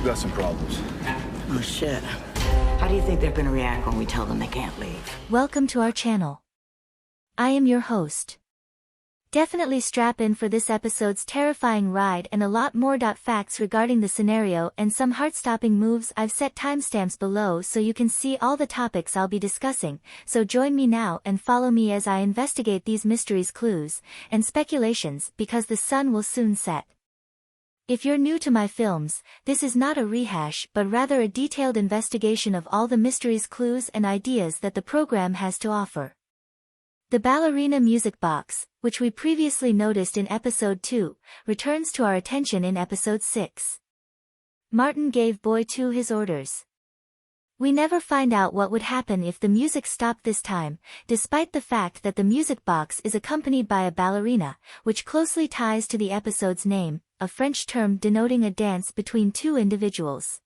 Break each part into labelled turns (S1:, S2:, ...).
S1: got some problems.
S2: Oh shit. How do you think they're gonna react when we tell them they can't leave?
S3: Welcome to our channel. I am your host. Definitely strap in for this episode's terrifying ride and a lot more. Facts regarding the scenario and some heart-stopping moves. I've set timestamps below so you can see all the topics I'll be discussing, so join me now and follow me as I investigate these mysteries, clues, and speculations, because the sun will soon set. If you're new to my films, this is not a rehash but rather a detailed investigation of all the mysteries, clues and ideas that the program has to offer. The ballerina music box, which we previously noticed in episode 2, returns to our attention in episode 6. Martin gave Boyd his orders. We never find out what would happen if the music stopped this time, despite the fact that the music box is accompanied by a ballerina, which closely ties to the episode's name, a French term denoting a dance between two individuals.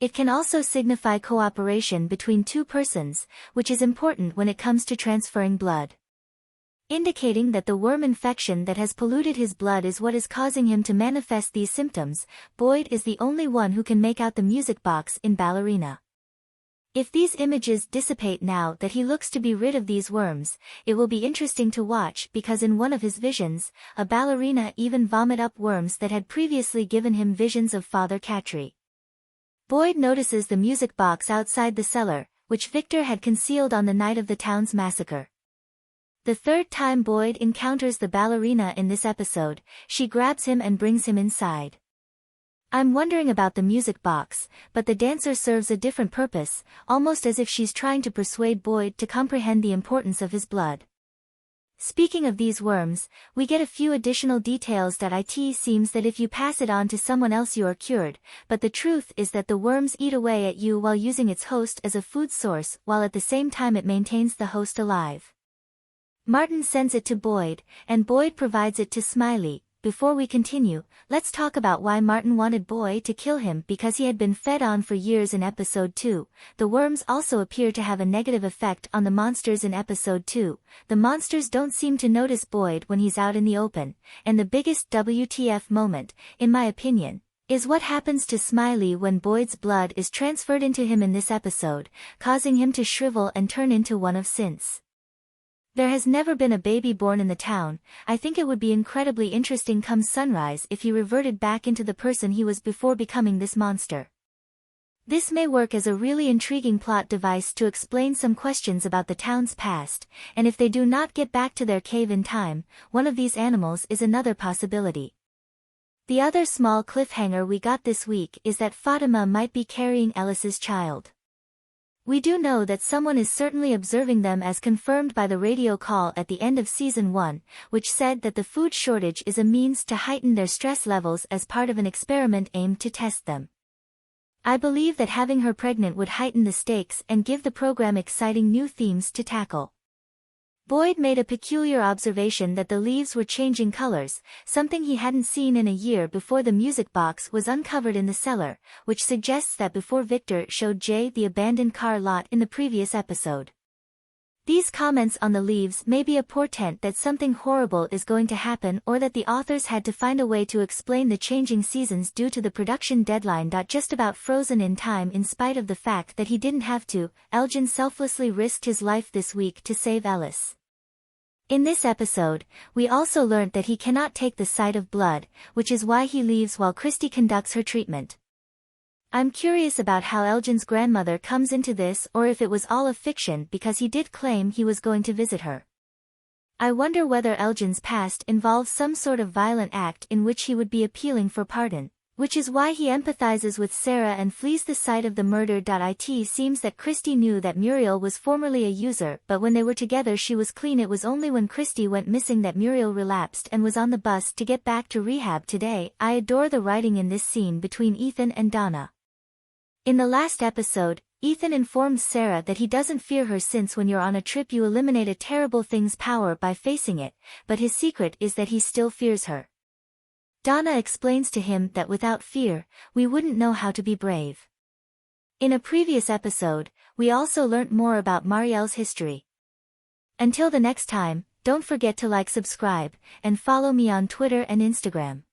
S3: It can also signify cooperation between two persons, which is important when it comes to transferring blood. Indicating that the worm infection that has polluted his blood is what is causing him to manifest these symptoms, Boyd is the only one who can make out the music box in ballerina. If these images dissipate now that he looks to be rid of these worms, it will be interesting to watch because in one of his visions, a ballerina even vomit up worms that had previously given him visions of Father Catry. Boyd notices the music box outside the cellar, which Victor had concealed on the night of the town's massacre. The third time Boyd encounters the ballerina in this episode, she grabs him and brings him inside. I'm wondering about the music box, but the dancer serves a different purpose, almost as if she's trying to persuade Boyd to comprehend the importance of his blood. Speaking of these worms, we get a few additional details that it seems that if you pass it on to someone else you are cured, but the truth is that the worms eat away at you while using its host as a food source while at the same time it maintains the host alive. Martin sends it to Boyd, and Boyd provides it to Smiley. Before we continue, let's talk about why Martin wanted Boyd to kill him because he had been fed on for years in episode 2. The worms also appear to have a negative effect on the monsters in episode 2. The monsters don't seem to notice Boyd when he's out in the open, and the biggest WTF moment, in my opinion, is what happens to Smiley when Boyd's blood is transferred into him in this episode, causing him to shrivel and turn into one of Since there has never been a baby born in the town. I think it would be incredibly interesting come sunrise if he reverted back into the person he was before becoming this monster. This may work as a really intriguing plot device to explain some questions about the town's past, and if they do not get back to their cave in time, one of these animals is another possibility. The other small cliffhanger we got this week is that Fatima might be carrying Ellis's child. We do know that someone is certainly observing them as confirmed by the radio call at the end of season 1, which said that the food shortage is a means to heighten their stress levels as part of an experiment aimed to test them. I believe that having her pregnant would heighten the stakes and give the program exciting new themes to tackle. Boyd made a peculiar observation that the leaves were changing colors, something he hadn't seen in a year before the music box was uncovered in the cellar, which suggests that before Victor showed Jay the abandoned car lot in the previous episode. These comments on the leaves may be a portent that something horrible is going to happen or that the authors had to find a way to explain the changing seasons due to the production deadline. Just about frozen in time in spite of the fact that he didn't have to, Elgin selflessly risked his life this week to save Ellis. In this episode, we also learnt that he cannot take the sight of blood, which is why he leaves while Kristi conducts her treatment. I'm curious about how Elgin's grandmother comes into this or if it was all a fiction because he did claim he was going to visit her. I wonder whether Elgin's past involves some sort of violent act in which he would be appealing for pardon, which is why he empathizes with Sarah and flees the site of the murder. It seems that Kristi knew that Muriel was formerly a user, but when they were together she was clean. It was only when Kristi went missing that Muriel relapsed and was on the bus to get back to rehab today. I adore the writing in this scene between Ethan and Donna. In the last episode, Ethan informs Sarah that he doesn't fear her since when you're on a trip you eliminate a terrible thing's power by facing it, but his secret is that he still fears her. Donna explains to him that without fear, we wouldn't know how to be brave. In a previous episode, we also learnt more about Marielle's history. Until the next time, don't forget to like, subscribe, and follow me on Twitter and Instagram.